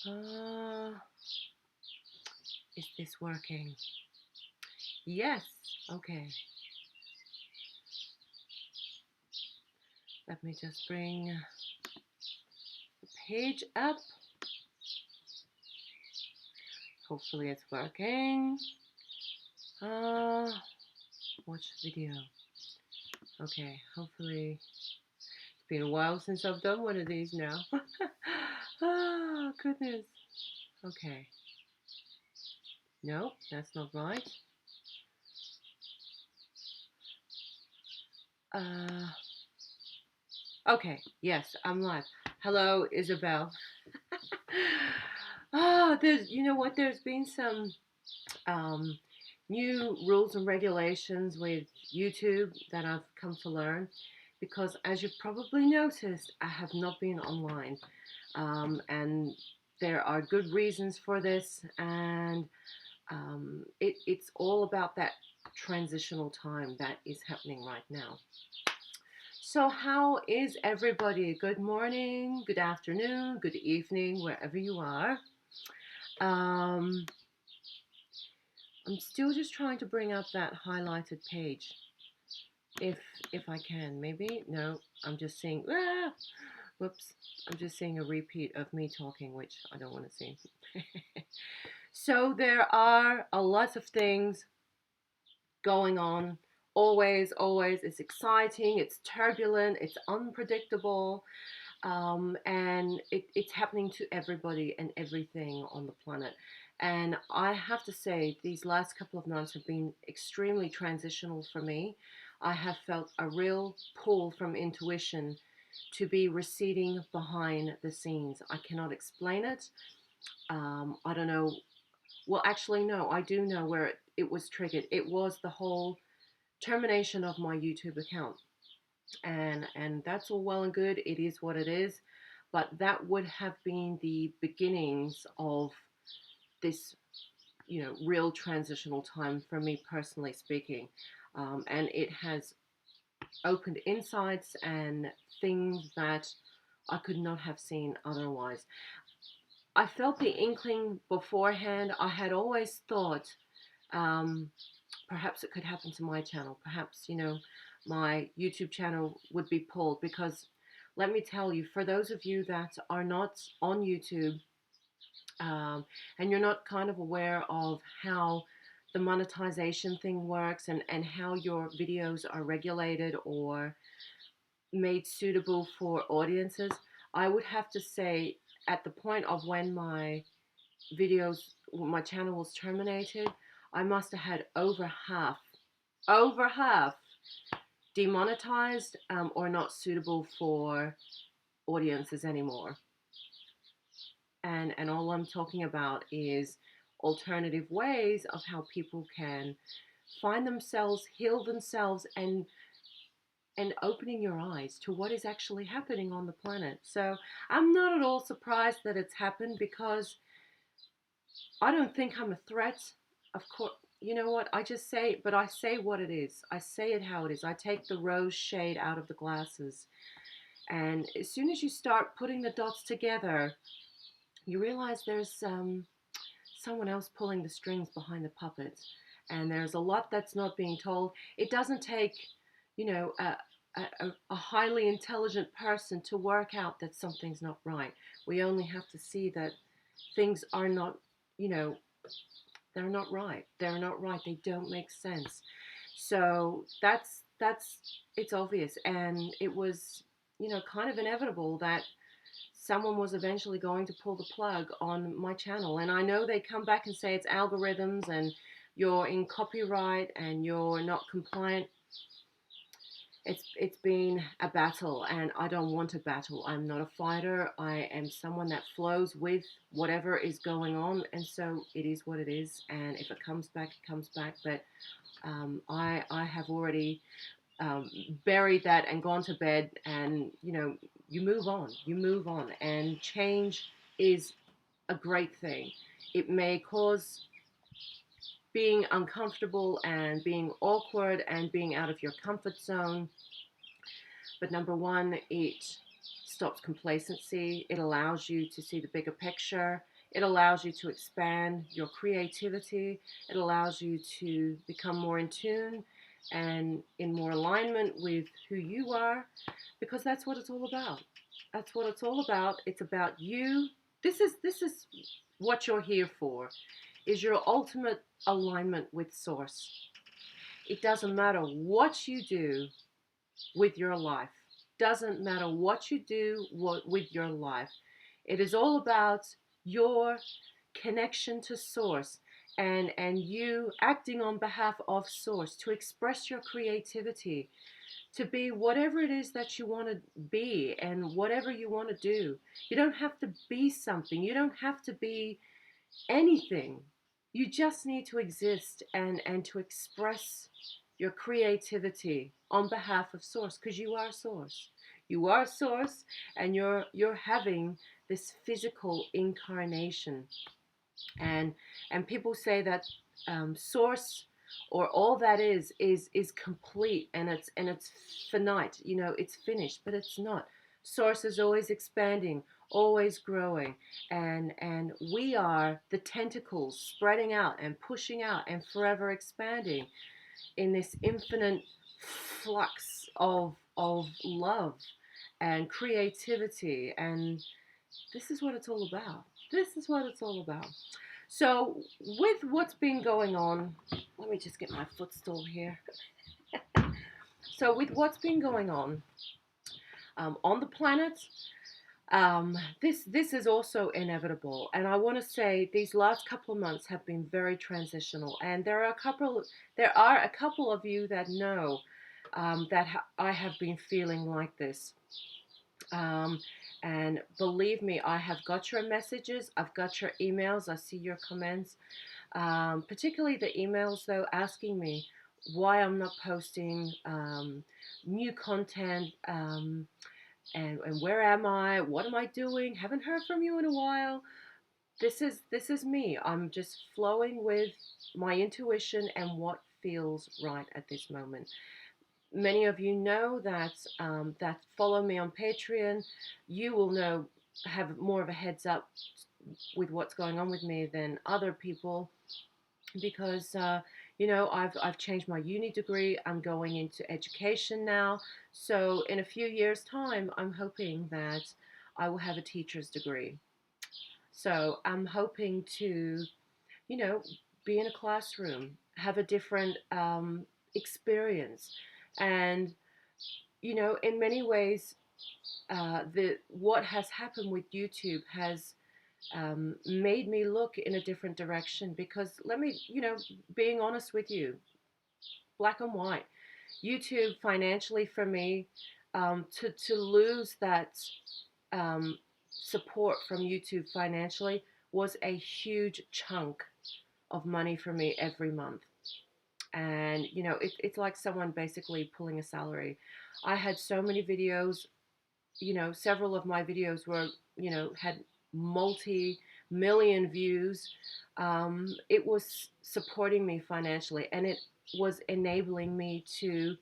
Uh, is this working? Yes. Okay. Let me just bring the page up. Hopefully it's working. Watch video. Okay, hopefully it's been a while since I've done one of these now. Oh, goodness. Okay. No, that's not right. Okay, yes, I'm live. Hello, Isabel. There's, you know what? There's been some um, new rules and regulations with YouTube that I've come to learn because, as you've probably noticed, I have not been online, and there are good reasons for this, and it's all about that transitional time that is happening right now. So, how is everybody? Good morning, good afternoon, good evening, wherever you are. I'm still just trying to bring up that highlighted page, if I can. Maybe no. I'm just seeing. Whoops! I'm just seeing a repeat of me talking, which I don't want to see. So there are a lot of things going on. Always, always. It's exciting. It's turbulent. It's unpredictable. And it's happening to everybody and everything on the planet. And I have to say, these last couple of months have been extremely transitional for me. I have felt a real pull from intuition to be receding behind the scenes. I cannot explain it. I don't know. Well, actually, no, I do know where it was triggered. It was the whole termination of my YouTube account, and that's all well and good. It is what it is, but that would have been the beginnings of this, real transitional time for me personally speaking, and it has opened insights and things that I could not have seen otherwise. I felt the inkling beforehand. I had always thought um, perhaps it could happen to my channel. Perhaps, my YouTube channel would be pulled because let me tell you, for those of you that are not on YouTube, and you're not kind of aware of how the monetization thing works and how your videos are regulated or made suitable for audiences, I would have to say at the point of when my channel was terminated, I must have had over half demonetized, or not suitable for audiences anymore. And all I'm talking about is alternative ways of how people can find themselves, heal themselves, and opening your eyes to what is actually happening on the planet. So I'm not at all surprised that it's happened because I don't think I'm a threat. Of course, you know what? I just say, but I say what it is. I say it how it is. I take the rose shade out of the glasses. And as soon as you start putting the dots together, you realize there's someone else pulling the strings behind the puppets. And there's a lot that's not being told. It doesn't take, a highly intelligent person to work out that something's not right. We only have to see that things are not, they're not right. They're not right. They don't make sense. So that's it's obvious, and it was, kind of inevitable that someone was eventually going to pull the plug on my channel. And I know they come back and say it's algorithms and you're in copyright and you're not compliant. It's been a battle, and I don't want a battle. I'm not a fighter. I am someone that flows with whatever is going on, and so it is what it is. And if it comes back, it comes back. But I have already buried that and gone to bed. And you move on. You move on, and change is a great thing. It may cause being uncomfortable and being awkward and being out of your comfort zone. But number one, it stops complacency. It allows you to see the bigger picture. It allows you to expand your creativity. It allows you to become more in tune and in more alignment with who you are, because that's what it's all about. That's what it's all about. It's about you. This is what you're here for. Is your ultimate alignment with source. It doesn't matter what you do with your life. Doesn't matter what you do with your life. It is all about your connection to source, and you acting on behalf of source to express your creativity, to be whatever it is that you want to be and whatever you want to do. You don't have to be something. You don't have to be anything. You just need to exist and to express your creativity on behalf of source, because you are source. You are source, and you're having this physical incarnation. And and people say that source, or all that is complete, and it's finite, it's finished, but it's not. Source is always expanding, always growing, and we are the tentacles spreading out and pushing out and forever expanding in this infinite flux of love and creativity. And this is what it's all about. This is what it's all about. So, with what's been going on, let me just get my footstool here. So, with what's been going on the planet, this is also inevitable. And I want to say these last couple of months have been very transitional, and there are a couple of you that know I have been feeling like this. Um, and believe me, I have got your messages, I've got your emails, I see your comments, particularly the emails though, asking me why I'm not posting new content, and where am I? What am I doing? Haven't heard from you in a while. This is me. I'm just flowing with my intuition and what feels right at this moment. Many of you know that follow me on Patreon. You will know, have more of a heads up with what's going on with me than other people, because I've changed my uni degree. I'm going into education now. So in a few years' time, I'm hoping that I will have a teacher's degree. So I'm hoping to, you know, be in a classroom, have a different experience, and in many ways, the what has happened with YouTube has made me look in a different direction. Because let me, being honest with you, black and white, YouTube financially for me, to lose that support from YouTube financially was a huge chunk of money for me every month. And it's like someone basically pulling a salary. I had so many videos, several of my videos were, had multi-million views. It was supporting me financially, and it was enabling me to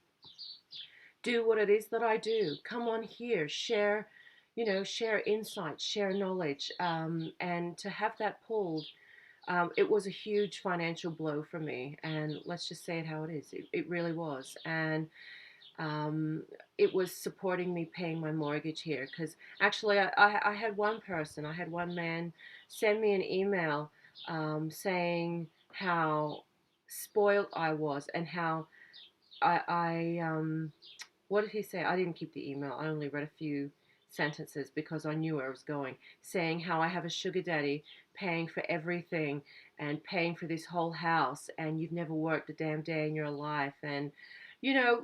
do what it is that I do. Come on here, share insights, share knowledge, and to have that pulled, it was a huge financial blow for me. And let's just say it how it is. It really was. And um, it was supporting me paying my mortgage here. Because actually, I had one man send me an email saying how spoiled I was, and how I what did he say? I didn't keep the email. I only read a few sentences because I knew where I was going. Saying how I have a sugar daddy paying for everything and paying for this whole house, and you've never worked a damn day in your life. And, you know,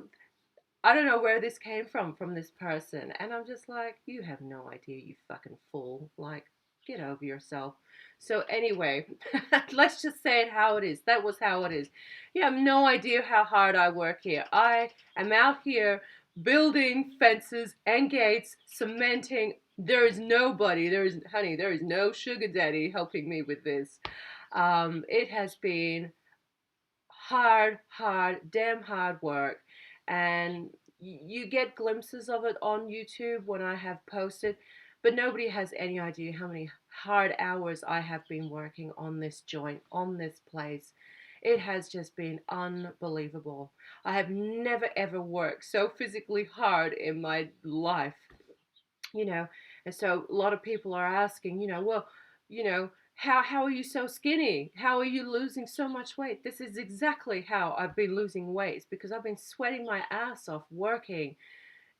I don't know where this came from this person. And I'm just like, you have no idea, you fucking fool. Like, get over yourself. So anyway, let's just say it how it is. That was how it is. You have no idea how hard I work here. I am out here building fences and gates, cementing. There is nobody. There is no sugar daddy helping me with this. It has been damn hard work. And you get glimpses of it on YouTube when I have posted. But nobody has any idea how many hard hours I have been working on this joint, on this place. It has just been unbelievable. I have never ever worked so physically hard in my life, you know. And so a lot of people are asking, well, how are you so skinny? How are you losing so much weight? This is exactly how I've been losing weight, because I've been sweating my ass off working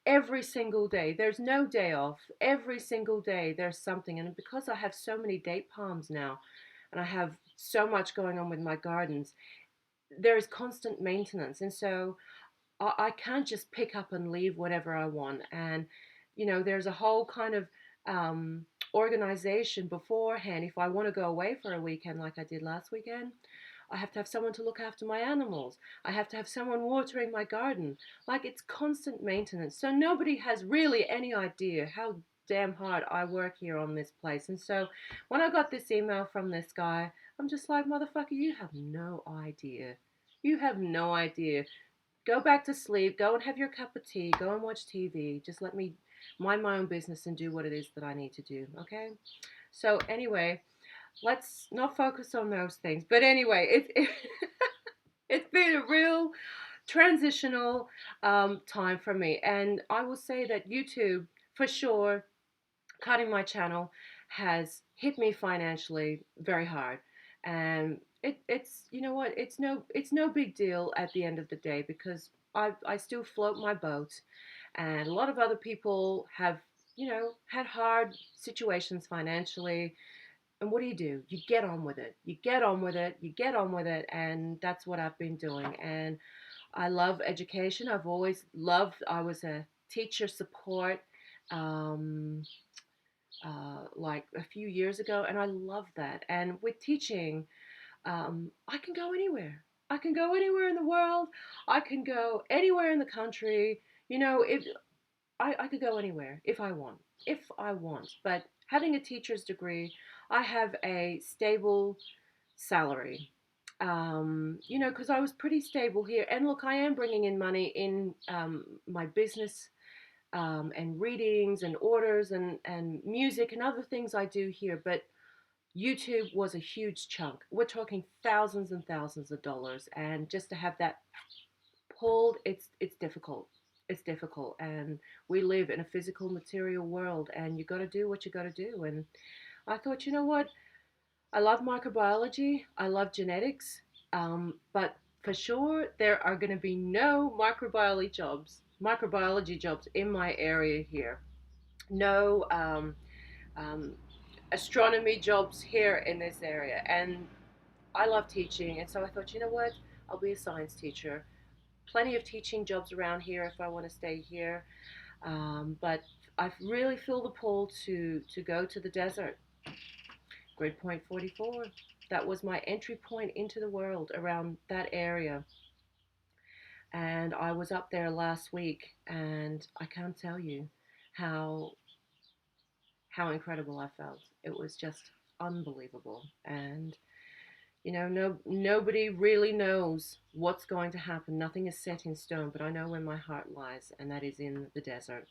every single day. There's no day off. Every single day there's something. And because I have so many date palms now, and I have so much going on with my gardens, there is constant maintenance. And so I can't just pick up and leave whatever I want. And, there's a whole kind of um, organization beforehand. If I want to go away for a weekend like I did last weekend, I have to have someone to look after my animals. I have to have someone watering my garden. Like, it's constant maintenance. So nobody has really any idea how damn hard I work here on this place. And so when I got this email from this guy, I'm just like, motherfucker, you have no idea. You have no idea. Go back to sleep. Go and have your cup of tea. Go and watch TV. Just let me mind my own business and do what it is that I need to do. Okay? So, anyway, let's not focus on those things. But anyway, it's been a real transitional time for me. And I will say that YouTube, for sure, cutting my channel has hit me financially very hard. And it's, you know what, it's no big deal at the end of the day, because I still float my boat, and a lot of other people have, had hard situations financially. And what do? You get on with it. You get on with it. You get on with it. And that's what I've been doing. And I love education. I've always loved, I was a teacher support um, like a few years ago, and I love that. And with teaching, I can go anywhere. I can go anywhere in the world. I can go anywhere in the country. If I could go anywhere if I want. If I want. But having a teacher's degree, I have a stable salary. Because I was pretty stable here. And look, I am bringing in money in my business, and readings and orders and music and other things I do here. But YouTube was a huge chunk. We're talking thousands and thousands of dollars. And just to have that pulled, it's difficult. It's difficult. And we live in a physical material world, and you got to do what you got to do. And I thought, you know what? I love microbiology. I love genetics. But for sure, there are going to be no microbiology jobs in my area here. No um, astronomy jobs here in this area. And I love teaching. And so I thought, you know what? I'll be a science teacher. Plenty of teaching jobs around here if I want to stay here. But I really feel the pull to go to the desert. Grid Point 44. That was my entry point into the world, around that area. And I was up there last week, and I can't tell you how incredible I felt. It was just unbelievable. And no, nobody really knows what's going to happen. Nothing is set in stone, but I know where my heart lies, and that is in the desert.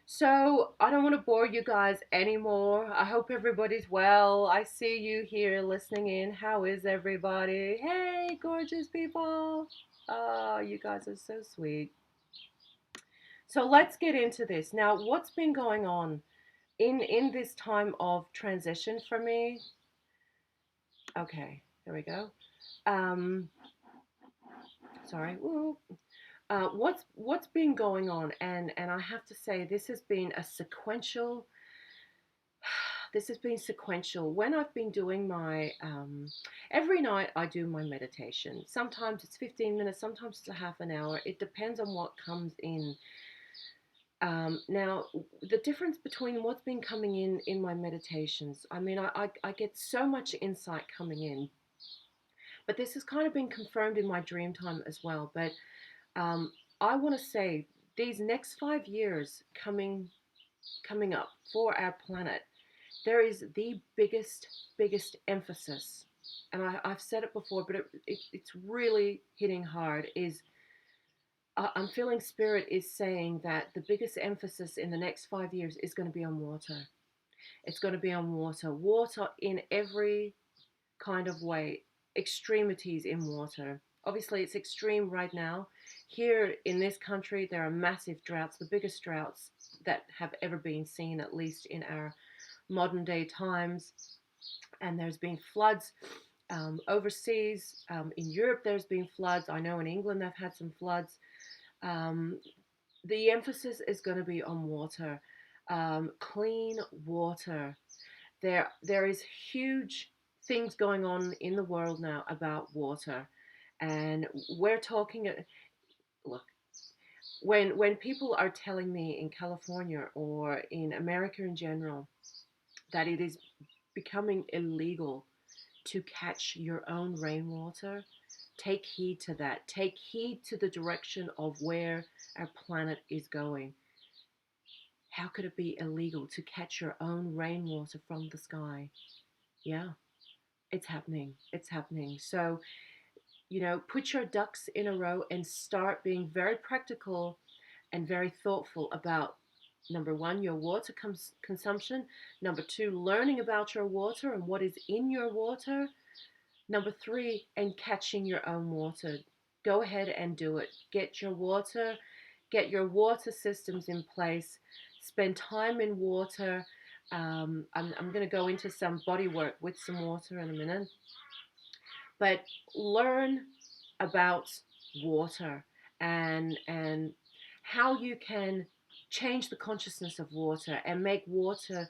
So I don't want to bore you guys anymore. I hope everybody's well. I see you here listening in. How is everybody? Hey, gorgeous people. Oh, you guys are so sweet. So let's get into this. Now, what's been going on in this time of transition for me? Okay, there we go. Um, sorry. Woo. What's been going on, and I have to say, this has been sequential. This has been sequential. When I've been doing my every night, I do my meditation. Sometimes it's 15 minutes, sometimes it's a half an hour. It depends on what comes in. Now, the difference between what's been coming in my meditations, I mean, I get so much insight coming in, but this has kind of been confirmed in my dream time as well. But I want to say, these next 5 years coming up for our planet, there is the biggest emphasis, and I've said it before, but it's really hitting hard, is I'm feeling spirit is saying that the biggest emphasis in the next 5 years is going to be on water. It's going to be on water. Water in every kind of way, extremities in water. Obviously, it's extreme right now. Here in this country, there are massive droughts, the biggest droughts that have ever been seen, at least in our modern day times. And there's been floods overseas. In Europe, there's been floods. I know in England, they've had some floods. Um, the emphasis is going to be on water, clean water. There is huge things going on in the world now about water, and we're talking. Look, when people are telling me in California or in America in general that it is becoming illegal to catch your own rainwater, take heed to that. Take heed to the direction of where our planet is going. How could it be illegal to catch your own rainwater from the sky? Yeah, it's happening. It's happening. So, put your ducks in a row and start being very practical and very thoughtful about number one, your water consumption. Number two, learning about your water and what is in your water. Number three, and catching your own water. Go ahead and do it. Get your water systems in place. Spend time in water. I'm going to go into some body work with some water in a minute. But learn about water and how you can change the consciousness of water and make water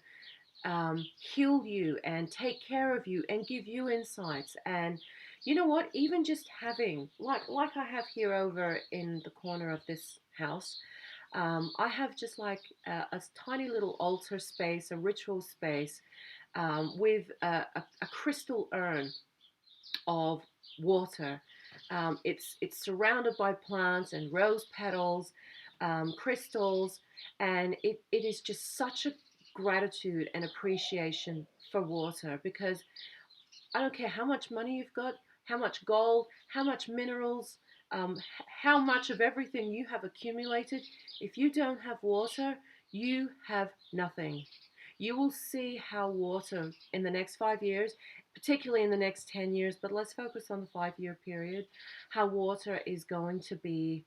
heal you and take care of you and give you insights. And you know what, even just having like I have here over in the corner of this house, I have just like a tiny little altar space, a ritual space, with a crystal urn of water. It's surrounded by plants and rose petals, crystals, and it is just such a gratitude and appreciation for water, because I don't care how much money you've got, how much gold, how much minerals, how much of everything you have accumulated. If you don't have water, you have nothing. You will see how water in the next 5 years, particularly in the next 10 years, but let's focus on the 5 year period, how water is going to be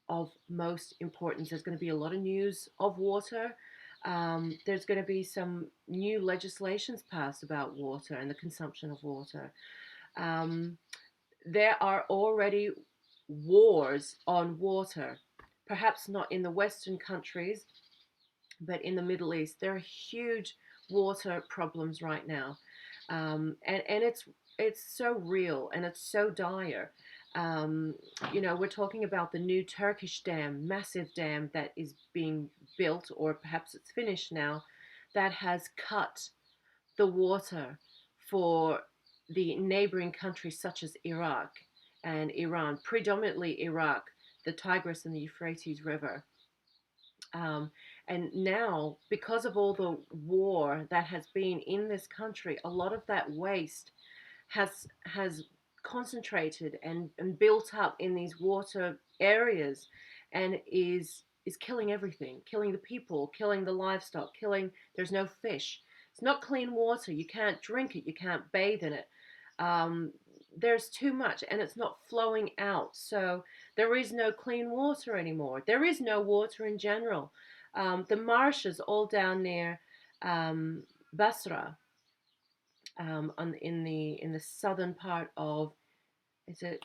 of most importance. There's going to be a lot of news of water. There's going to be some new legislations passed about water and the consumption of water. Um, there are already wars on water, perhaps not in the Western countries, but in the Middle East. There are huge water problems right now, and it's so real and it's so dire. Um, we're talking about the new Turkish dam, massive dam that is being built, or perhaps it's finished now, that has cut the water for the neighboring countries such as Iraq and Iran, predominantly Iraq, the Tigris and the Euphrates River. Um, and now, because of all the war that has been in this country, a lot of that waste has concentrated and built up in these water areas, and is killing everything, killing the people, killing the livestock, killing. There's no fish. It's not clean water. You can't drink it. You can't bathe in it. Um, there's too much, and it's not flowing out. So there is no clean water anymore. There is no water in general. The marshes all down near Basra, in the southern part of, is it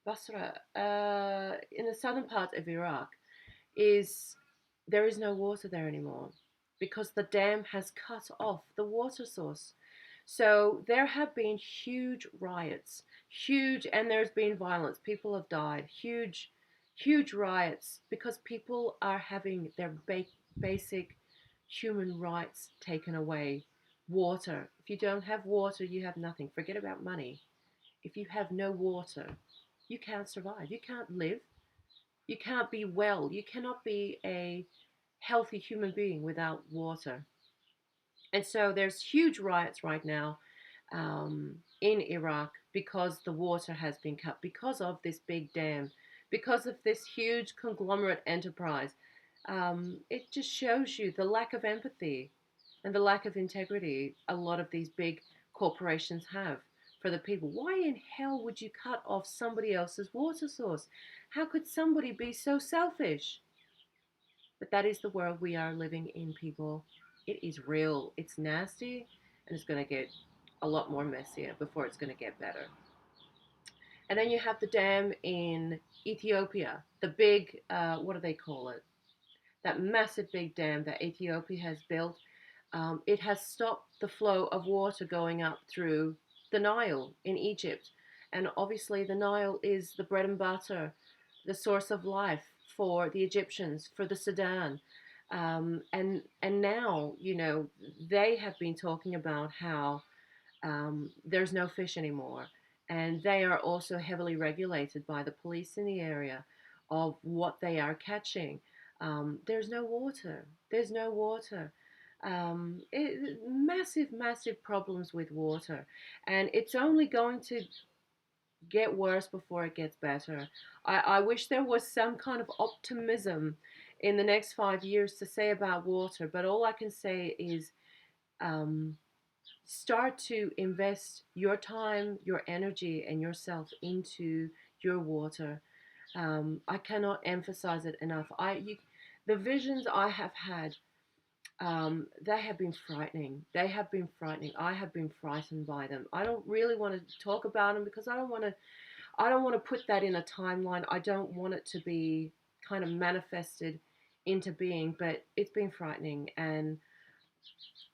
Basra? In the southern part of Iraq, is there is no water there anymore because the dam has cut off the water source. So there have been huge riots, huge, and there's been violence. People have died. Huge riots because people are having their basic human rights taken away. Water. If you don't have water, you have nothing. Forget about money. If you have no water, you can't survive. You can't live. You can't be well. You cannot be a healthy human being without water. And so there's huge riots right now, in Iraq because the water has been cut because of this big dam because of this huge conglomerate enterprise. It just shows you the lack of empathy and the lack of integrity a lot of these big corporations have for the people. Why in hell would you cut off somebody else's water source? How could somebody be so selfish? But that is the world we are living in, people. It is real, it's nasty, and it's going to get a lot more messier before it's going to get better. And then you have the dam in Ethiopia, the big, what do they call it? That massive big dam that Ethiopia has built. It has stopped the flow of water going up through the Nile in Egypt. And obviously, the Nile is the bread and butter, the source of life for the Egyptians, for the Sudan. And now, they have been talking about how there's no fish anymore. And they are also heavily regulated by the police in the area of what they are catching. There's no water. There's no water. Massive, massive problems with water. And it's only going to get worse before it gets better. I wish there was some kind of optimism in the next 5 years to say about water, but all I can say is um, start to invest your time, your energy, and yourself into your water. I cannot emphasize it enough. The visions I have had, they have been frightening. They have been frightening. I have been frightened by them. I don't really want to talk about them because I don't want to. I don't want to put that in a timeline. I don't want it to be kind of manifested into being. But it's been frightening, and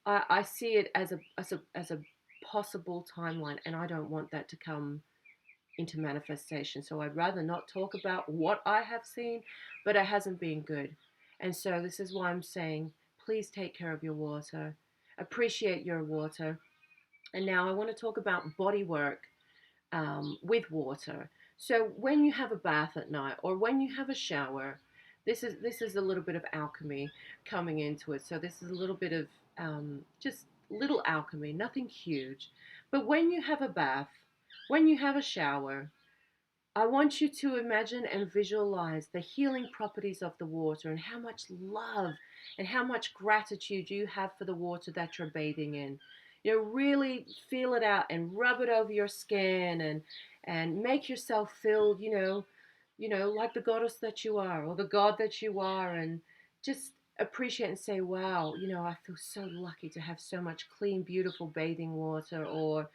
I see it as a possible timeline, and I don't want that to come into manifestation. So I'd rather not talk about what I have seen, but it hasn't been good. And so this is why I'm saying, please take care of your water, appreciate your water. And now I want to talk about body work with water. So when you have a bath at night or when you have a shower, this is a little bit of alchemy coming into it. So this is a little bit of just little alchemy, nothing huge. But when you have a bath, when you have a shower, I want you to imagine and visualize the healing properties of the water and how much love and how much gratitude you have for the water that you're bathing in. Really feel it out and rub it over your skin and make yourself feel, like the goddess that you are or the god that you are, and just appreciate and say, wow, I feel so lucky to have so much clean, beautiful bathing water, or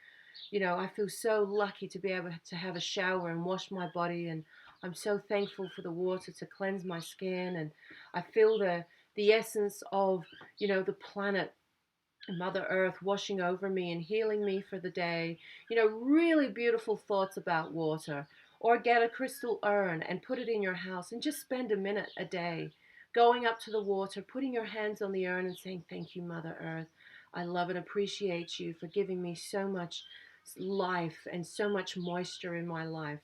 I feel so lucky to be able to have a shower and wash my body, and I'm so thankful for the water to cleanse my skin, and I feel the essence of, the planet, Mother Earth washing over me and healing me for the day. Really beautiful thoughts about water. Or get a crystal urn and put it in your house and just spend a minute a day going up to the water, putting your hands on the urn and saying, thank you, Mother Earth. I love and appreciate you for giving me so much life and so much moisture in my life.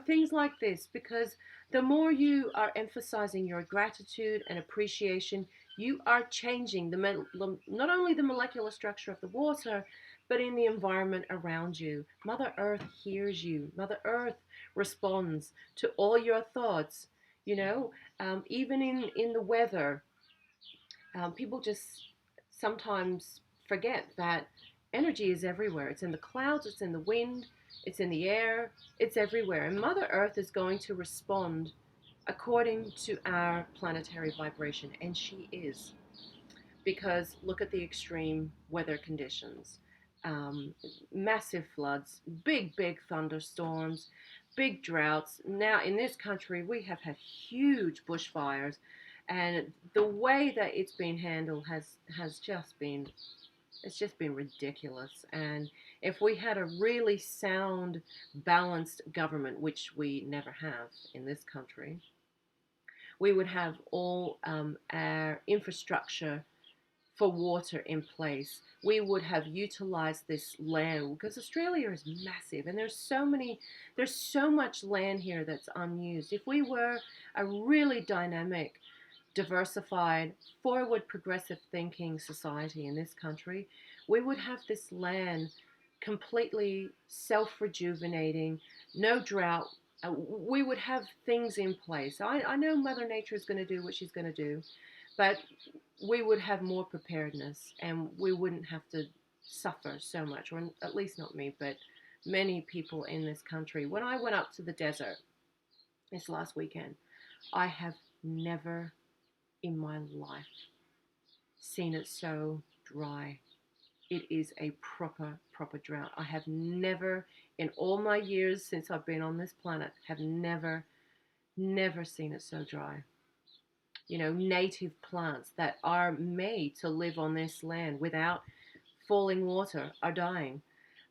Things like this, because the more you are emphasizing your gratitude and appreciation, you are changing not only the molecular structure of the water, but in the environment around you. Mother Earth hears you. Mother Earth responds to all your thoughts. Even in the weather, people just sometimes forget that energy is everywhere. It's in the clouds, it's in the wind, it's in the air, it's everywhere. And Mother Earth is going to respond according to our planetary vibration, and she is. Because look at the extreme weather conditions, um, massive floods, big thunderstorms, big droughts. Now in this country we have had huge bushfires, and the way that it's been handled has just been, it's just been ridiculous. And if we had a really sound, balanced government, which we never have in this country, we would have all our infrastructure for water in place. We would have utilized this land, because Australia is massive and there's so much land here that's unused. If we were a really dynamic, diversified, forward, progressive thinking society in this country, we would have this land completely self rejuvenating, no drought, we would have things in place. I know Mother Nature is going to do what she's going to do, but we would have more preparedness and we wouldn't have to suffer so much, or at least not me, but many people in this country. When I went up to the desert this last weekend, I have never in my life seen it so dry. It is a proper drought. I have never, in all my years since I've been on this planet, have never seen it so dry. You know, native plants that are made to live on this land without falling water are dying.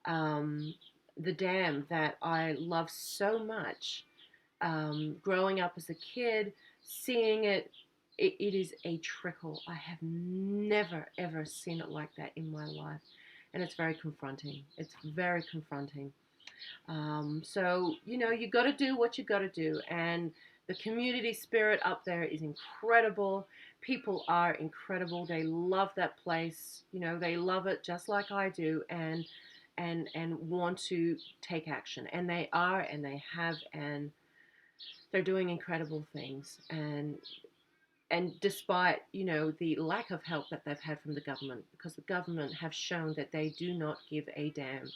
Um, the dam that I love so much, growing up as a kid, seeing it, it is a trickle. I have never, ever seen it like that in my life. And it's very confronting. It's very confronting. So, you know, you got to do what you got to do. And the community spirit up there is incredible. People are incredible. They love that place. You know, they love it just like I do. And want to take action. And they are, and they have, and they're doing incredible things. And despite, you know, the lack of help that they've had from the government, because the government have shown that they do not give a damn.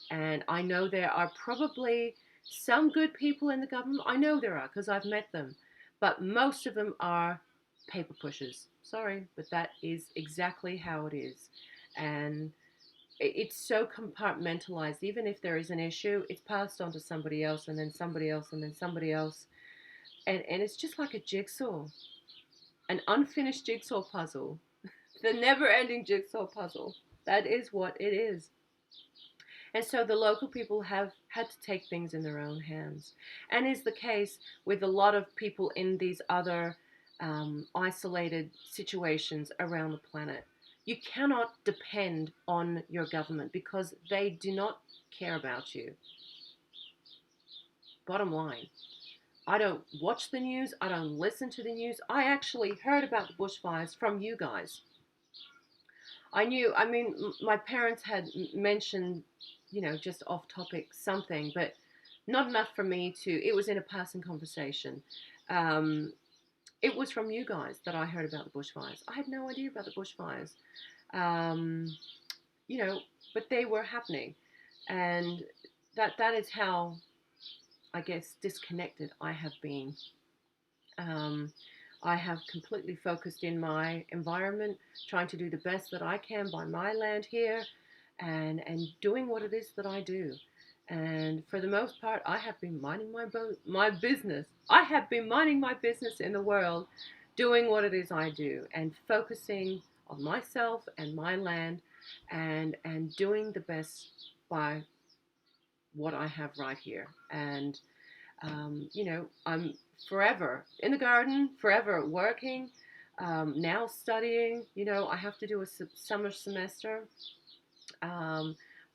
And I know there are probably some good people in the government. I know there are, because I've met them. But most of them are paper pushers. Sorry, but that is exactly how it is. And it's so compartmentalized. Even if there is an issue, it's passed on to somebody else, and then somebody else, and then somebody else. And it's just like a jigsaw, an unfinished jigsaw puzzle, the never-ending jigsaw puzzle. That is what it is. And so the local people have had to take things in their own hands. And is the case with a lot of people in these other isolated situations around the planet. You cannot depend on your government because they do not care about you. Bottom line. I don't watch the news. I don't listen to the news. I actually heard about the bushfires from you guys. I knew, I mean, my parents had mentioned, you know, just off topic something, but not enough for me to, it was in a passing conversation. It was from you guys that I heard about the bushfires. I had no idea about the bushfires. You know, but they were happening. And that is how, I guess, disconnected I have been. I have completely focused in my environment, trying to do the best that I can by my land here, and doing what it is that I do. And for the most part, I have been minding my business. I have been minding my business in the world, doing what it is I do, and focusing on myself and my land, and doing the best by what I have right here. And you know, I'm forever in the garden, forever working, now studying. You know, I have to do a summer semester.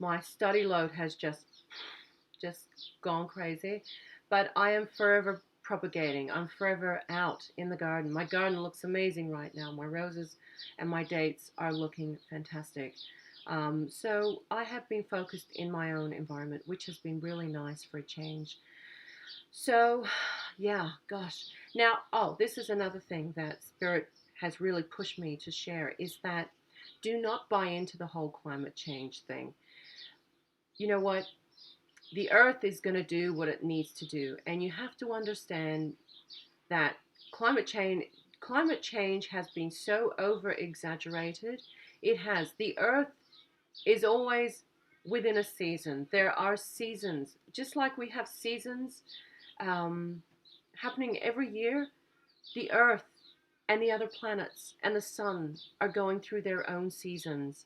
My study load has just gone crazy, but I am forever propagating. I'm forever out in the garden. My garden looks amazing right now. My roses and my dates are looking fantastic. So I have been focused in my own environment, which has been really nice for a change. So, yeah, gosh. Now, oh, this is another thing that Spirit has really pushed me to share is that do not buy into the whole climate change thing. You know what? The earth is going to do what it needs to do, and you have to understand that climate change has been so over exaggerated. It has. The earth is always within a season. There are seasons, just like we have seasons happening every year. The earth and the other planets and the sun are going through their own seasons.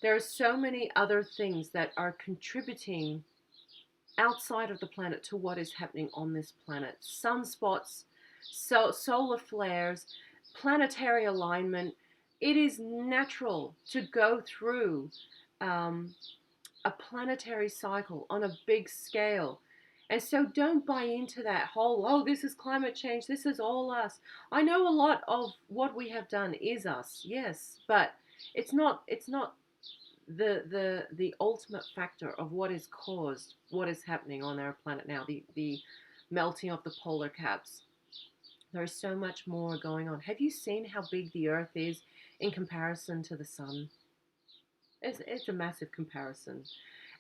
There are so many other things that are contributing outside of the planet to what is happening on this planet. Sunspots, solar flares, planetary alignment. It is natural to go through a planetary cycle on a big scale. And so don't buy into that whole, oh, this is climate change, this is all us. I know a lot of what we have done is us, yes, but it's not the ultimate factor of what is caused, what is happening on our planet now, the melting of the polar caps. There's so much more going on. Have you seen how big the Earth is in comparison to the sun? It's a massive comparison.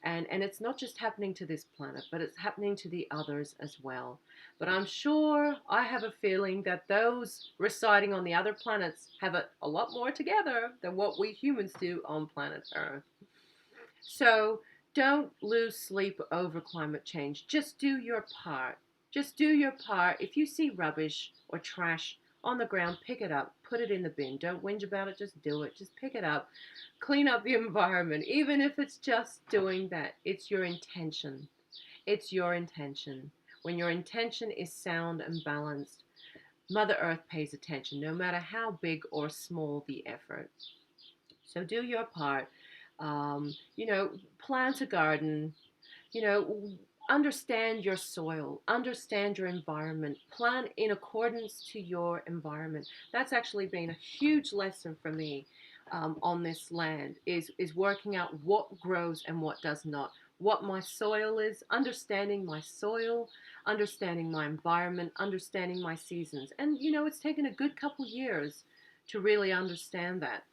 And it's not just happening to this planet, but it's happening to the others as well. But I'm sure, I have a feeling that those residing on the other planets have it a lot more together than what we humans do on planet Earth. So don't lose sleep over climate change. Just do your part. Just do your part. If you see rubbish or trash on the ground, pick it up, put it in the bin. Don't whinge about it, just do it. Just pick it up. Clean up the environment, even if it's just doing that. It's your intention. It's your intention. When your intention is sound and balanced, Mother Earth pays attention, no matter how big or small the effort. So do your part. You know, plant a garden, you know, understand your soil, understand your environment, plan in accordance to your environment. That's actually been a huge lesson for me on this land, is working out what grows and what does not, what my soil is, understanding my soil, understanding my environment, understanding my seasons. And, you know, it's taken a good couple years to really understand that.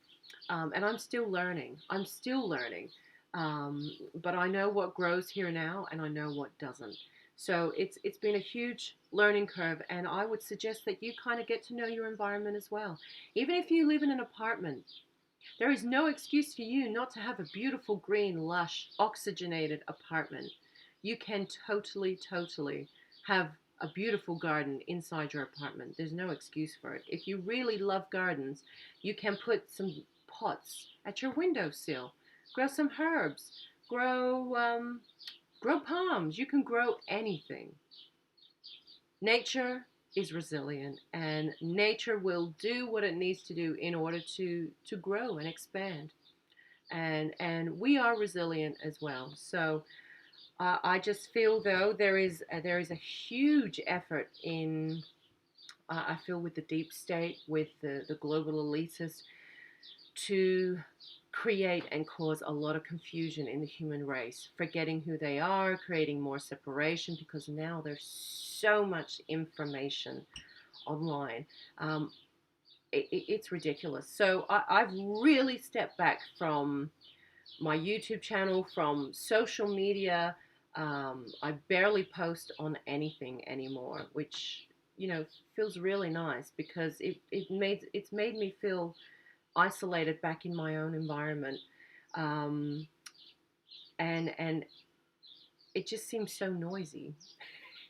And I'm still learning. I'm still learning. But I know what grows here now, and I know what doesn't. So it's been a huge learning curve, and I would suggest that you kind of get to know your environment as well. Even if you live in an apartment, there is no excuse for you not to have a beautiful, green, lush, oxygenated apartment. You can totally, totally have a beautiful garden inside your apartment. There's no excuse for it. If you really love gardens, you can put some pots at your windowsill. Grow some herbs. Grow palms. You can grow anything. Nature is resilient, and nature will do what it needs to do in order to grow and expand. And we are resilient as well. So I just feel, though, there is a huge effort in, I feel, with the deep state, with the global elitists, to create and cause a lot of confusion in the human race, forgetting who they are, creating more separation, because now there's so much information online. It's ridiculous. So I've really stepped back from my YouTube channel, from social media. I barely post on anything anymore, which, you know, feels really nice, because it's made me feel isolated back in my own environment. Um, and it just seems so noisy.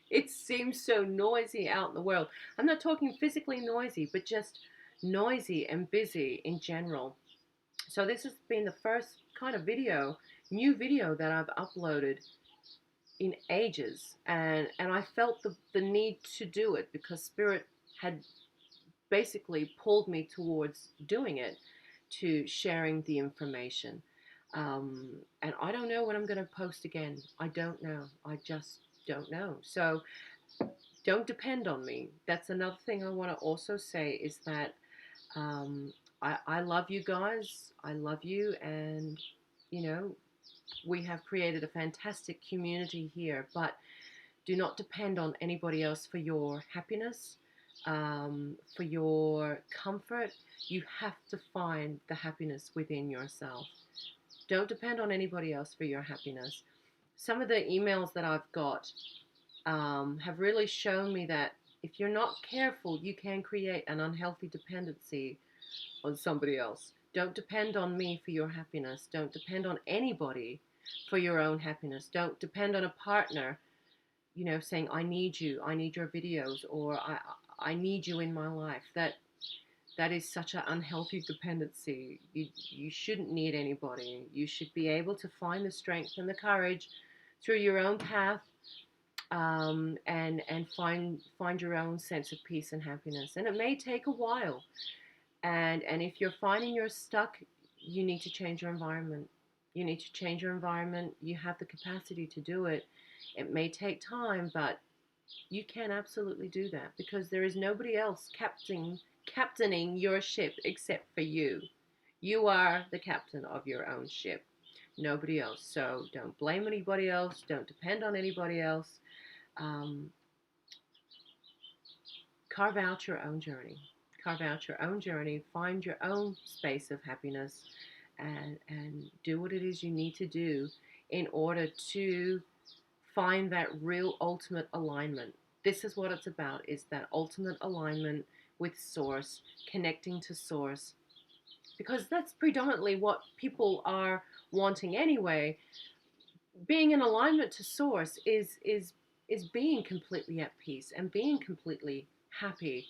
It seems so noisy out in the world. I'm not talking physically noisy, but just noisy and busy in general. So this has been the first kind of new video that I've uploaded in ages, and I felt the need to do it, because Spirit had basically pulled me towards doing it, to sharing the information. And I don't know when I'm going to post again. I don't know. I just don't know. So don't depend on me. That's another thing I want to also say, is that I love you guys. I love you. And, you know, we have created a fantastic community here, but do not depend on anybody else for your happiness, for your comfort. You have to find the happiness within yourself. Don't depend on anybody else for your happiness. Some of the emails that I've got have really shown me that if you're not careful, you can create an unhealthy dependency on somebody else. Don't depend on me for your happiness. Don't depend on anybody for your own happiness. Don't depend on a partner, you know, saying, I need you, I need your videos, or I need you in my life. That is such an unhealthy dependency. You shouldn't need anybody. You should be able to find the strength and the courage through your own path, and find your own sense of peace and happiness. And it may take a while. And if you're finding you're stuck, you need to change your environment. You need to change your environment. You have the capacity to do it. It may take time, but you can absolutely do that, because there is nobody else captaining your ship except for you. You are the captain of your own ship. nobody else. So don't blame anybody else. Don't depend on anybody else. Um, Carve out your own journey. Carve out your own journey. Find your own space of happiness, and do what it is you need to do in order to find that real ultimate alignment. This is what it's about, is that ultimate alignment with source, connecting to source, because that's predominantly what people are wanting anyway. Being in alignment to source is being completely at peace and being completely happy.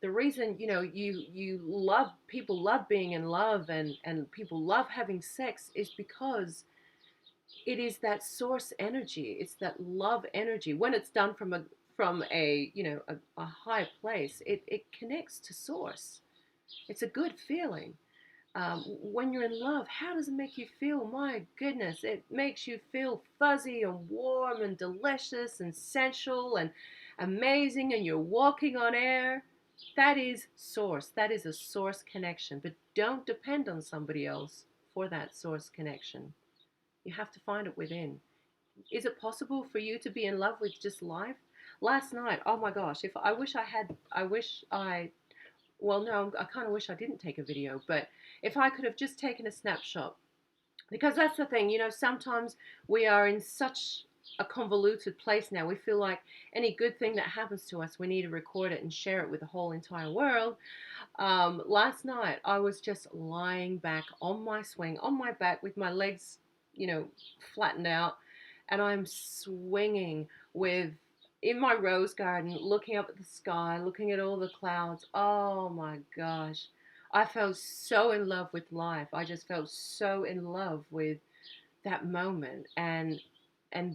The reason, you love, people love being in love, and people love having sex, is because it is that source energy. It's that love energy. When it's done from a high place, it connects to source. It's a good feeling. When you're in love, how does it make you feel? My goodness, it makes you feel fuzzy and warm and delicious and sensual and amazing, and you're walking on air. That is source. That is a source connection. But don't depend on somebody else for that source connection. You have to find it within. Is it possible for you to be in love with just life? Last night, oh my gosh, if I wish I had, I wish I, well, no, I kind of wish I didn't take a video, but if I could have just taken a snapshot, because that's the thing, sometimes we are in such a convoluted place now. We feel like any good thing that happens to us, we need to record it and share it with the whole entire world. Last night, I was just lying back on my swing, on my back, with my legs, flattened out, and I'm swinging with in my rose garden, looking up at the sky, looking at all the clouds. Oh my gosh. I felt so in love with life. I just felt so in love with that moment, and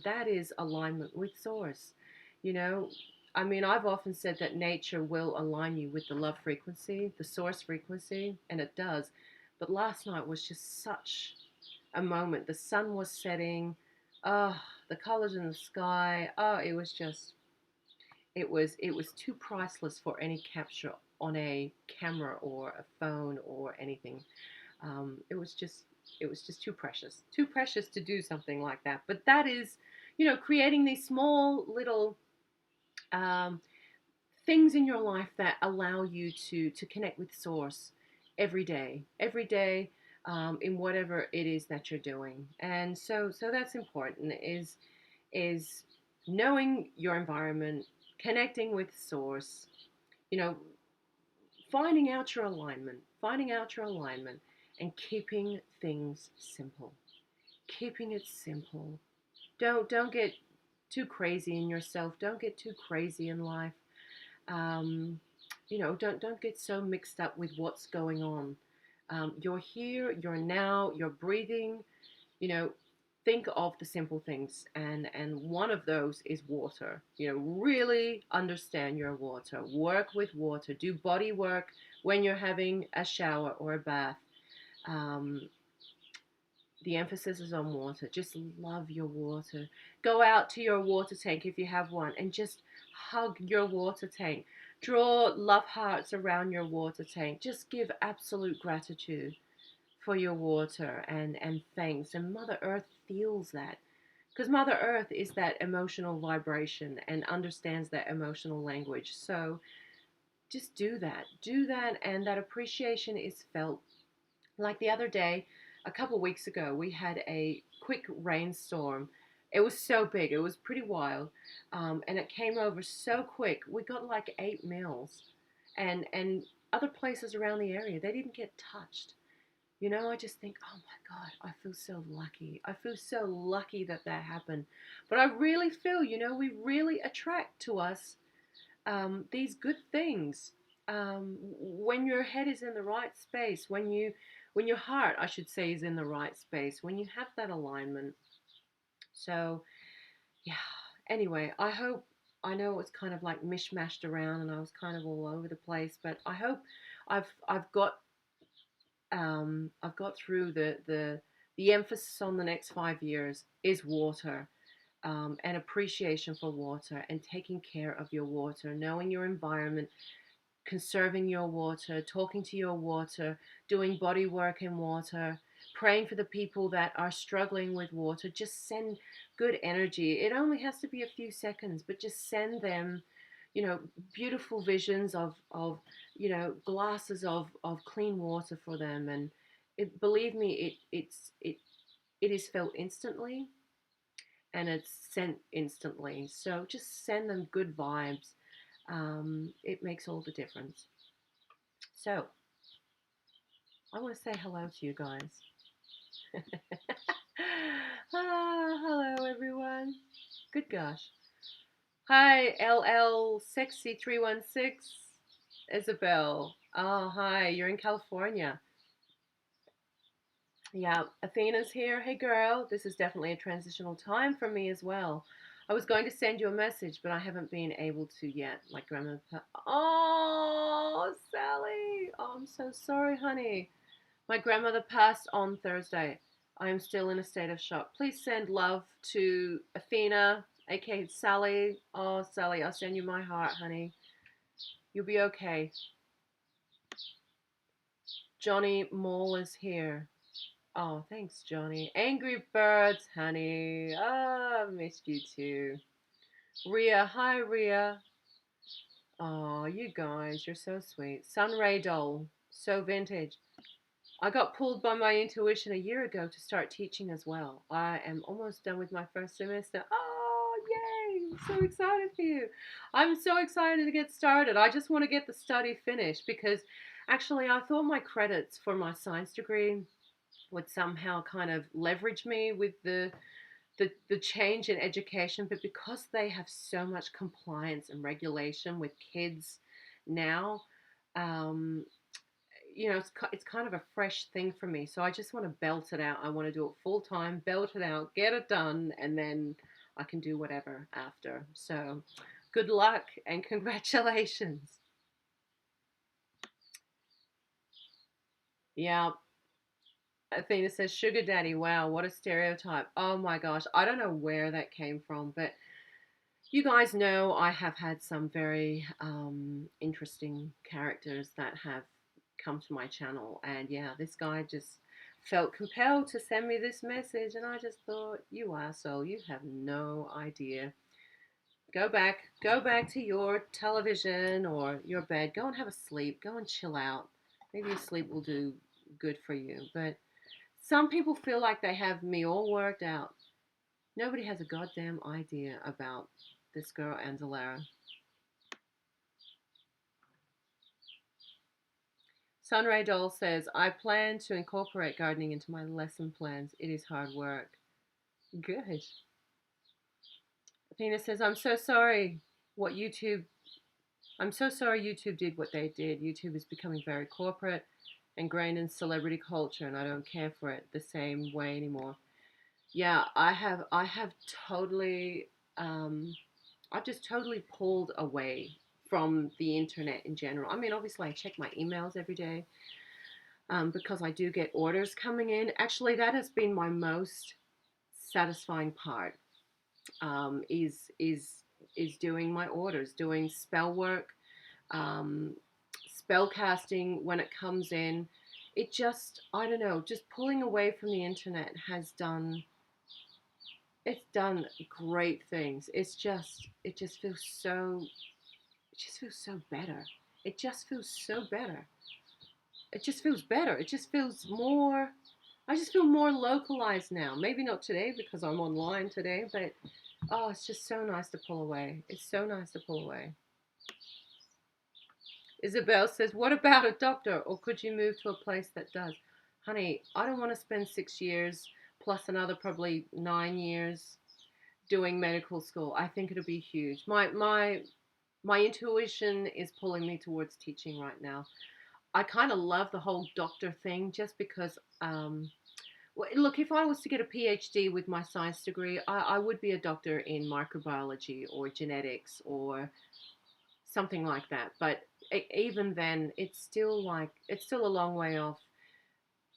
that is alignment with source. You know, I mean, I've often said that nature will align you with the love frequency, the source frequency, and it does. But last night was just such a moment. The sun was setting. Oh, the colors in the sky. Oh, it was too priceless for any capture on a camera or a phone or anything. It was just too precious to do something like that. But that is, creating these small little um, things in your life that allow you to connect with source every day, in whatever it is that you're doing. And so that's important, is knowing your environment, connecting with source, you know, finding out your alignment, and keeping things simple. Keeping it simple. Don't get too crazy in yourself. Don't get too crazy in life. Don't get so mixed up with what's going on. You're here, you're now, you're breathing. You know, think of the simple things, and one of those is water. Really understand your water. Work with water. Do body work when you're having a shower or a bath. Um, the emphasis is on water. Just love your water. Go out to your water tank if you have one and just hug your water tank. Draw love hearts around your water tank. Just give absolute gratitude for your water, and thanks. And Mother Earth feels that, because Mother Earth is that emotional vibration and understands that emotional language. So just do that, and that appreciation is felt. Like the other day, a couple weeks ago, we had a quick rainstorm. It was so big, it was pretty wild, and it came over so quick. We got like 8 mils, and other places around the area, they didn't get touched. I just think, oh my God, I feel so lucky. I feel so lucky that that happened. But I really feel, we really attract to us these good things. When your head is in the right space, when your heart, I should say, is in the right space, when you have that alignment. So, yeah. Anyway, I know it's kind of like mishmashed around, and I was kind of all over the place, but I hope I've got through the emphasis on the next 5 years is water, and appreciation for water, and taking care of your water, knowing your environment, conserving your water, talking to your water, doing body work in water, praying for the people that are struggling with water. Just send good energy. It only has to be a few seconds, but just send them, you know, beautiful visions of glasses of clean water for them. And believe me, it is felt instantly, and it's sent instantly. So just send them good vibes. It makes all the difference. So I want to say hello to you guys. Hello everyone. Good gosh. Hi, LL Sexy 316. Isabel. Oh, hi. You're in California. Yeah, Athena's here. Hey, girl. This is definitely a transitional time for me as well. I was going to send you a message, but I haven't been able to yet. Like grandma. Oh, Sally. Oh, I'm so sorry, honey. My grandmother passed on Thursday. I am still in a state of shock. Please send love to Athena, aka Sally. Oh, Sally, I'll send you my heart, honey. You'll be okay. Johnny Mole is here. Oh, thanks, Johnny. Angry Birds, honey. Oh, I've missed you too. Ria, hi, Ria. Oh, you guys, you're so sweet. Sunray Doll, so vintage. I got pulled by my intuition a year ago to start teaching as well. I am almost done with my first semester. Oh, yay! I'm so excited for you. I'm so excited to get started. I just want to get the study finished because actually I thought my credits for my science degree would somehow kind of leverage me with the change in education, but because they have so much compliance and regulation with kids now, um, it's kind of a fresh thing for me. So I just want to belt it out. I want to do it full time, belt it out, get it done, and then I can do whatever after. So good luck and congratulations. Yeah. Athena says, Sugar Daddy, wow, what a stereotype. Oh my gosh, I don't know where that came from, but you guys know I have had some very interesting characters that have come to my channel. And yeah, this guy just felt compelled to send me this message. And I just thought, you asshole, you have no idea. Go back to your television or your bed. Go and have a sleep. Go and chill out. Maybe your sleep will do good for you. But some people feel like they have me all worked out. Nobody has a goddamn idea about this girl, Andulairah. Sunray Doll says, I plan to incorporate gardening into my lesson plans. It is hard work. Good. Athena says, I'm so sorry YouTube did what they did. YouTube is becoming very corporate, ingrained in celebrity culture, and I don't care for it the same way anymore. Yeah, I have totally I've just totally pulled away from the internet in general. I mean, obviously I check my emails every day, because I do get orders coming in. Actually, that has been my most satisfying part. Is doing my orders, doing spell work, um, spell casting when it comes in. It just, I don't know, just pulling away from the internet has done, it's done great things. It just feels so, it just feels so better. It just feels so better. It just feels better. It just feels more, I just feel more localized now. Maybe not today because I'm online today, but oh, it's just so nice to pull away. It's so nice to pull away. Isabel says, what about a doctor? Or could you move to a place that does? Honey, I don't want to spend 6 years plus another probably 9 years doing medical school. I think it'll be huge. My intuition is pulling me towards teaching right now. I kind of love the whole doctor thing just because, well, look, if I was to get a PhD with my science degree, I would be a doctor in microbiology or genetics or something like that. But even then, it's still a long way off.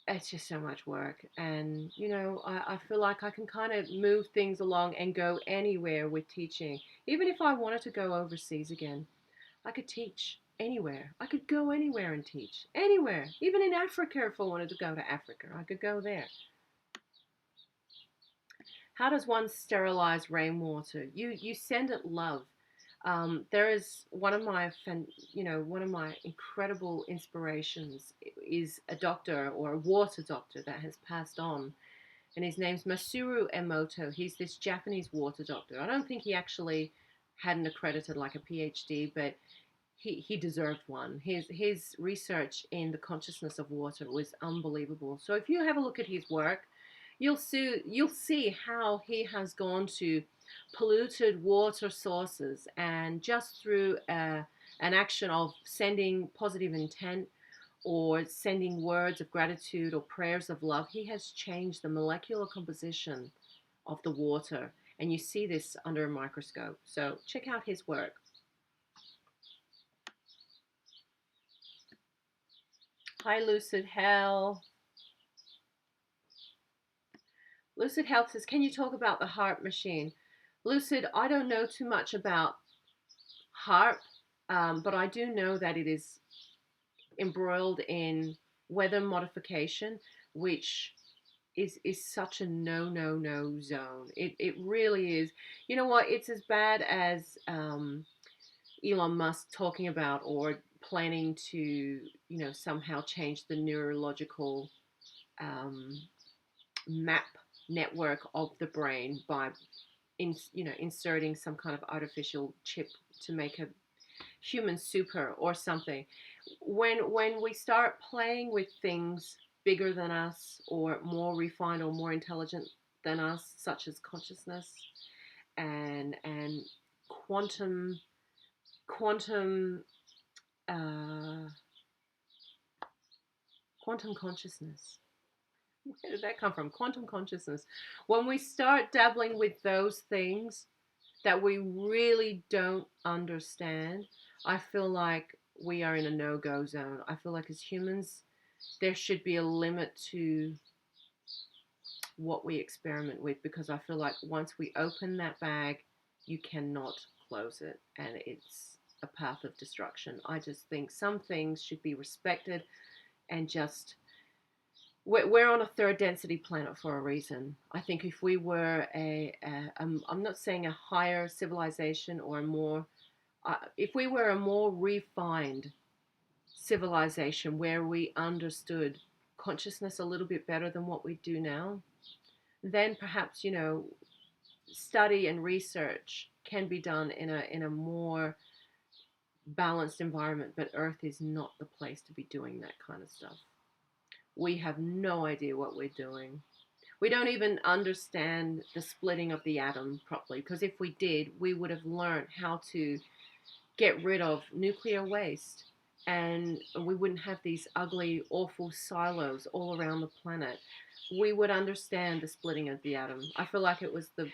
It's just so much work. And, I feel like I can kind of move things along and go anywhere with teaching. Even if I wanted to go overseas again, I could teach. anywhere. I could go anywhere and teach. Anywhere. Even in Africa, if I wanted to go to Africa, I could go there. How does one sterilize rainwater? You send it love. There is one of my incredible inspirations is a doctor or a water doctor that has passed on, and his name's Masuru Emoto. He's this Japanese water doctor. I don't think he actually had an accredited like a PhD, but he deserved one. His research in the consciousness of water was unbelievable. So if you have a look at his work, you'll see how he has gone to polluted water sources, and just through an action of sending positive intent or sending words of gratitude or prayers of love, he has changed the molecular composition of the water. And you see this under a microscope. So check out his work. Hi, Lucid Hell. Lucid Health says, can you talk about the HARP machine? Lucid, I don't know too much about HARP, but I do know that it is embroiled in weather modification, which is such a no zone. It really is. You know what? It's as bad as Elon Musk talking about or planning to, somehow change the neurological map network of the brain by inserting some kind of artificial chip to make a human super or something. When we start playing with things bigger than us or more refined or more intelligent than us, such as consciousness and quantum quantum quantum consciousness. Where did that come from? Quantum consciousness. When we start dabbling with those things that we really don't understand, I feel like we are in a no-go zone. I feel like as humans, there should be a limit to what we experiment with, because I feel like once we open that bag, you cannot close it, and it's a path of destruction. I just think some things should be respected, and just we're on a third density planet for a reason. I think if we were I'm not saying a higher civilization or a more, if we were a more refined civilization where we understood consciousness a little bit better than what we do now, then perhaps, study and research can be done in a more balanced environment. But Earth is not the place to be doing that kind of stuff. We have no idea what we're doing. We don't even understand the splitting of the atom properly, because if we did, we would have learned how to get rid of nuclear waste, and we wouldn't have these ugly, awful silos all around the planet. We would understand the splitting of the atom. I feel like it was the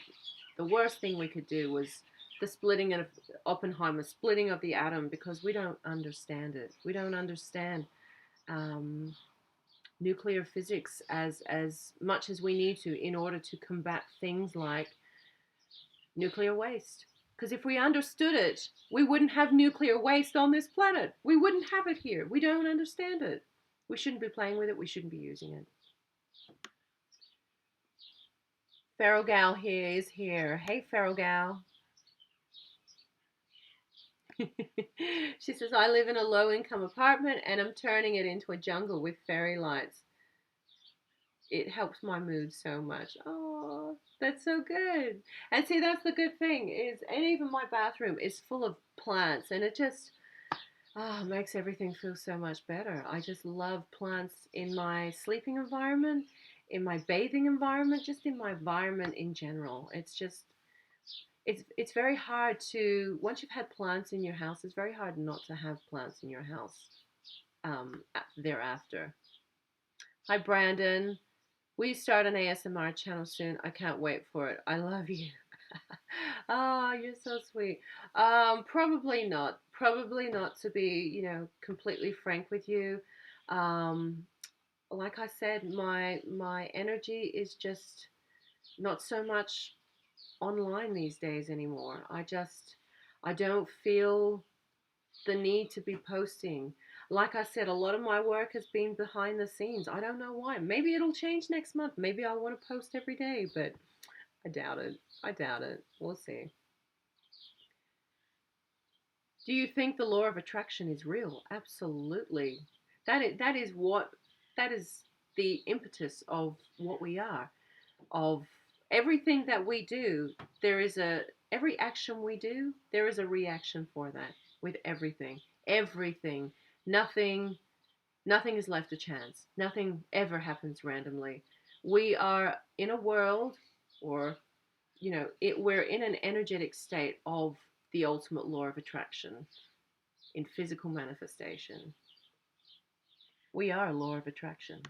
worst thing we could do was the splitting of Oppenheimer's splitting of the atom, because we don't understand it. We don't understand nuclear physics as much as we need to in order to combat things like nuclear waste. Because if we understood it, we wouldn't have nuclear waste on this planet. We wouldn't have it here. We don't understand it. We shouldn't be playing with it. We shouldn't be using it. Feral Gal here is here. Hey, Feral Gal. She says, I live in a low-income apartment and I'm turning it into a jungle with fairy lights. It helps my mood so much. Oh, that's so good. And see, that's the good thing is, and even my bathroom is full of plants, and it just makes everything feel so much better. I just love plants in my sleeping environment, in my bathing environment, just in my environment in general. It's just, it's very hard to, once you've had plants in your house, it's very hard not to have plants in your house thereafter. Hi, Brandon. Will you start an ASMR channel soon? I can't wait for it. I love you. Oh, you're so sweet. Probably not. Probably not, to be, completely frank with you. Like I said, my energy is just not so much online these days anymore. I don't feel the need to be posting. Like I said, a lot of my work has been behind the scenes. I don't know why. Maybe it'll change next month. Maybe I want to post every day, but I doubt it. I doubt it. We'll see. Do you think the law of attraction is real? Absolutely. That is the impetus of what we are. Of everything that we do, there is a every action we do, there is a reaction for that with everything. Everything. Nothing nothing is left to chance. Nothing ever happens randomly. We are in a world, or we're in an energetic state of the ultimate law of attraction in physical manifestation. We are a law of attraction.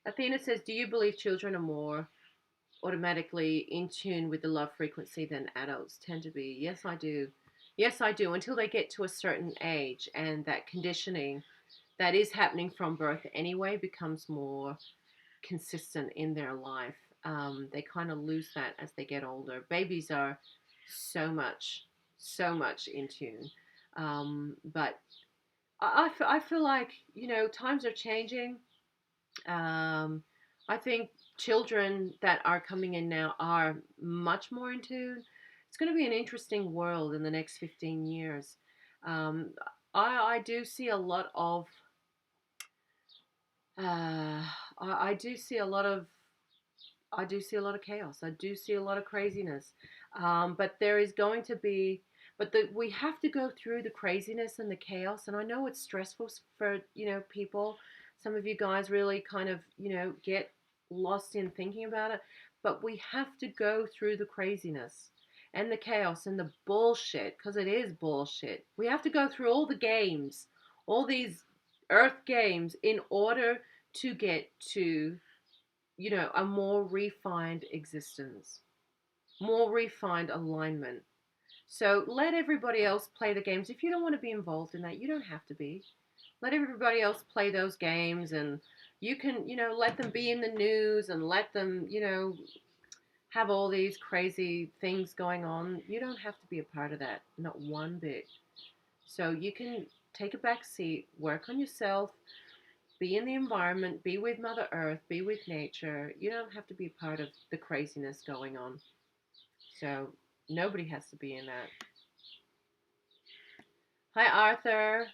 Athena says, do you believe children are more automatically in tune with the love frequency than adults tend to be? Yes, I do. Yes, I do, until they get to a certain age, and that conditioning that is happening from birth anyway becomes more consistent in their life. They kind of lose that as they get older. Babies are so much in tune. But I feel like, times are changing. Um, I think children that are coming in now are much more in tune. It's going to be an interesting world in the next 15 years. Um, I do see a lot of, I do see a lot of I do see a lot of chaos. I do see a lot of craziness. But there is going to be, we have to go through the craziness and the chaos. And I know it's stressful for, people. Some of you guys really kind of, get lost in thinking about it. But we have to go through the craziness and the chaos and the bullshit, because it is bullshit. We have to go through all the games, all these earth games, in order to get to a more refined existence, more refined alignment. So let everybody else play the games. If you don't want to be involved in that, you don't have to be. Let everybody else play those games, and you can, let them be in the news and let them, have all these crazy things going on. You don't have to be a part of that, not one bit. So you can take a back seat, work on yourself, be in the environment, be with Mother Earth, be with nature. You don't have to be part of the craziness going on. So nobody has to be in that. Hi, Arthur.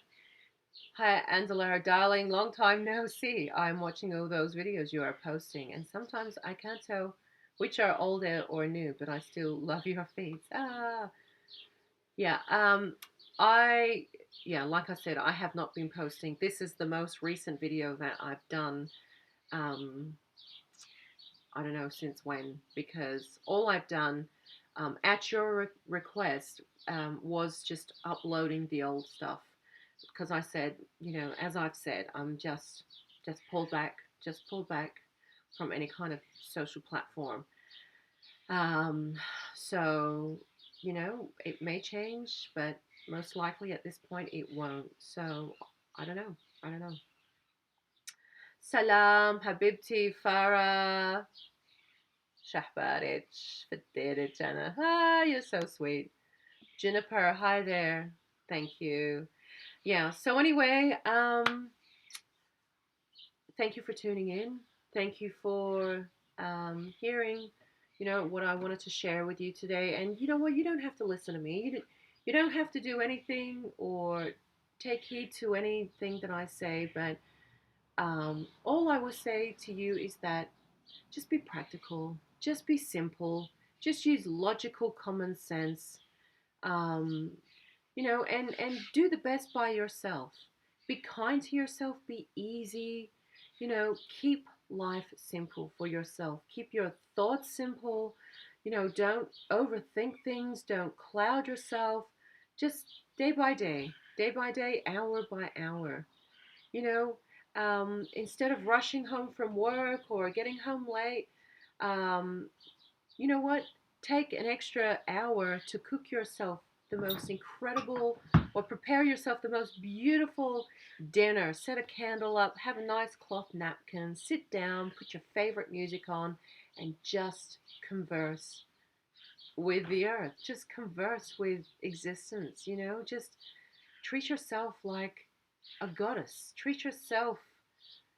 Hi, Andulairah, darling. Long time no see. I'm watching all those videos you are posting, and sometimes I can't tell which are old or new, but I still love your feeds. Yeah. I like I said, I have not been posting. This is the most recent video that I've done. I don't know since when, because all I've done at your request was just uploading the old stuff, because I said, as I've said, I'm just pulled back from any kind of social platform. So it may change, but most likely at this point it won't. So I don't know. Salam Habibti Farah. Shahbarich, Fadera Jenna. You're so sweet. Juniper, hi there. Thank you. Yeah, so anyway, thank you for tuning in. Thank you for hearing, what I wanted to share with you today. And you know what? You don't have to listen to me. You don't have to do anything or take heed to anything that I say. But all I will say to you is that just be practical. Just be simple. Just use logical common sense. Um, and do the best by yourself. Be kind to yourself. Be easy. Keep life simple for yourself. Keep your thoughts simple. Don't overthink things. Don't cloud yourself. Just day by day, hour by hour. Instead of rushing home from work or getting home late, um, you know what? Take an extra hour to cook yourself the most incredible, or prepare yourself the most beautiful dinner. Set a candle up, have a nice cloth napkin, sit down, put your favorite music on, and just converse. with the earth. Just converse with existence, you know? Just treat yourself like a goddess. Treat yourself,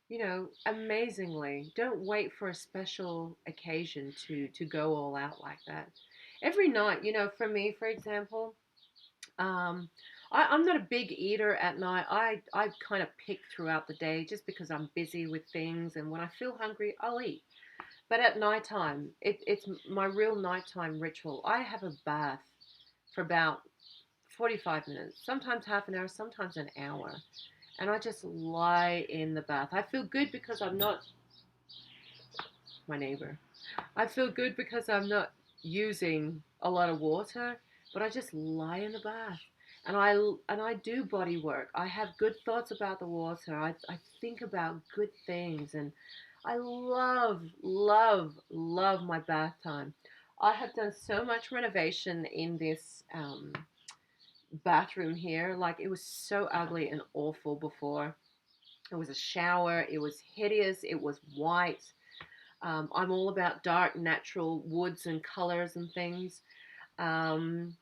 you know, amazingly. Don't wait for a special occasion to go all out like that. Every night, you know, for me, for example, um, I'm not a big eater at night. I kind of pick throughout the day just because I'm busy with things, and when I feel hungry, I'll eat. But at nighttime, it's my real nighttime ritual. I have a bath for about 45 minutes, sometimes half an hour, sometimes an hour. And I just lie in the bath. I feel good because I'm not my neighbor. I feel good because I'm not using a lot of water, but I just lie in the bath. And I do body work. I have good thoughts about the water. I think about good things, and I love my bath time. I have done so much renovation in this bathroom here. Like, it was so ugly and awful before. It was a shower. It was hideous. It was white. I'm all about dark, natural woods and colors and things. Um,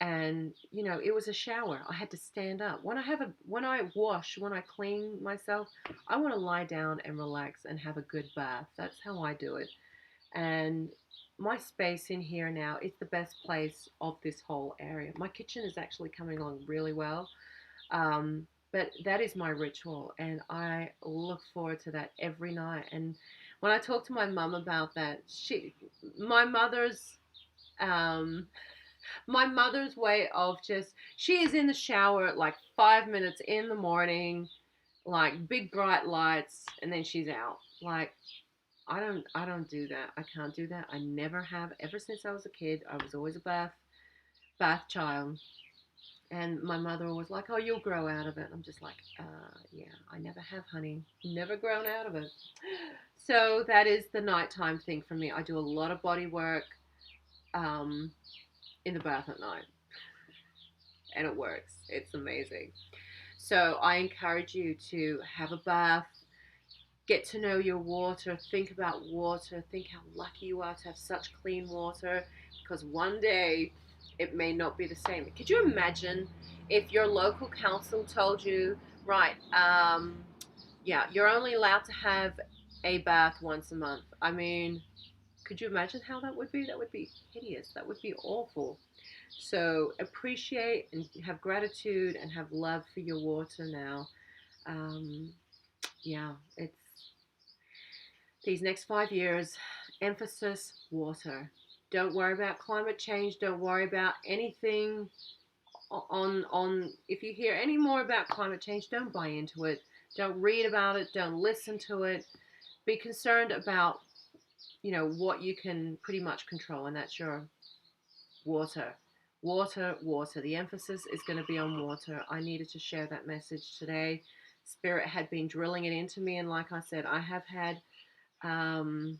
and you know, it was a shower. I had to stand up. When I wash, when I clean myself, I want to lie down and relax and have a good bath. That's how I do it. And my space in here now is the best place of this whole area. My kitchen is actually coming along really well. But that is my ritual, and I look forward to that every night. And when I talk to my mum about that, my mother's, um, my mother's way of just, she is in the shower at like 5 minutes in the morning, like big bright lights, and then she's out. Like, I don't do that. I can't do that. I never have. Ever since I was a kid, I was always a bath child. And my mother was like, "Oh, you'll grow out of it." I'm just like, yeah, I never have, honey. Never grown out of it. So that is the nighttime thing for me. I do a lot of body work um, in the bath at night, and it works. It's amazing. So I encourage you to have a bath, get to know your water, think about water, think how lucky you are to have such clean water, because one day it may not be the same. Could you imagine if your local council told you, right, yeah, you're only allowed to have a bath once a month? I mean, could you imagine how that would be? That would be hideous. That would be awful. So appreciate and have gratitude and have love for your water now. Um, yeah, it's these next 5 years, emphasis water. Don't worry about climate change. Don't worry about anything on if you hear any more about climate change, don't buy into it. Don't read about it. Don't listen to it. Be concerned about, you know, what you can pretty much control, and that's your water. Water, water. The emphasis is going to be on water. I needed to share that message today. Spirit had been drilling it into me, and like I said, I have had um,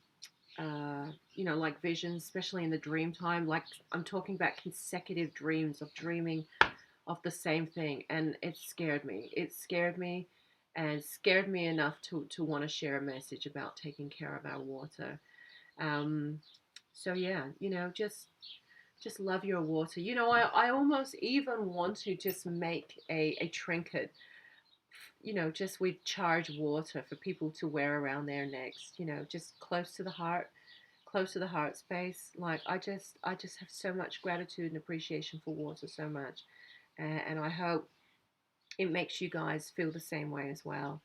you know, like visions, especially in the dream time. Like, I'm talking about consecutive dreams of dreaming of the same thing, and it scared me. It scared me, and scared me enough to want to share a message about taking care of our water. Um, so yeah, you know, just love your water. You know, I almost even want to just make a trinket, you know, just with charged water for people to wear around their necks, you know, just close to the heart space. Like, I just have so much gratitude and appreciation for water so much. And I hope it makes you guys feel the same way as well.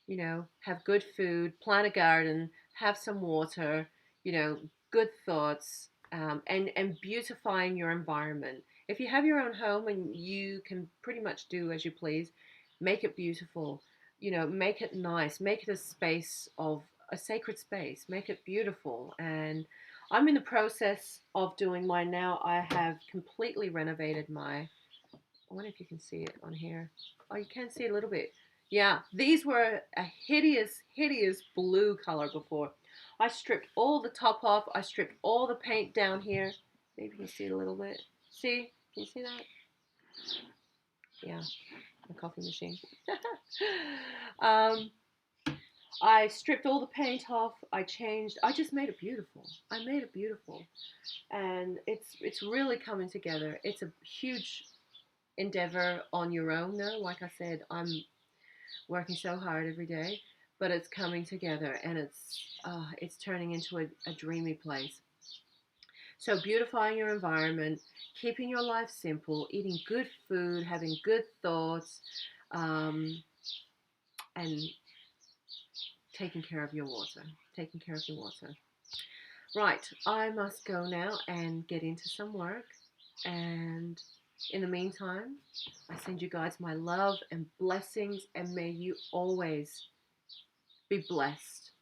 You know, have good food, plant a garden, have some water, you know, good thoughts, and beautifying your environment. If you have your own home and you can pretty much do as you please, make it beautiful. You know, make it nice, make it a space of a sacred space, make it beautiful. And I'm in the process of doing mine now. I have completely renovated my, I wonder if you can see it on here. Oh, you can see it a little bit. Yeah, these were a hideous, hideous blue color before. I stripped all the top off. I stripped all the paint down here. Maybe you can see it a little bit. See? Can you see that? Yeah, my coffee machine. um, I stripped all the paint off. I just made it beautiful. I made it beautiful. And it's really coming together. It's a huge endeavor on your own though. Like I said, I'm working so hard every day, but it's coming together and it's turning into a dreamy place. So beautifying your environment, keeping your life simple, eating good food, having good thoughts, um, and taking care of your water. Taking care of your water. Right, I must go now and get into some work. And in the meantime, I send you guys my love and blessings, and may you always be blessed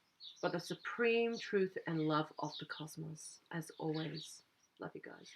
by the supreme truth and love of the cosmos. As always, love you guys.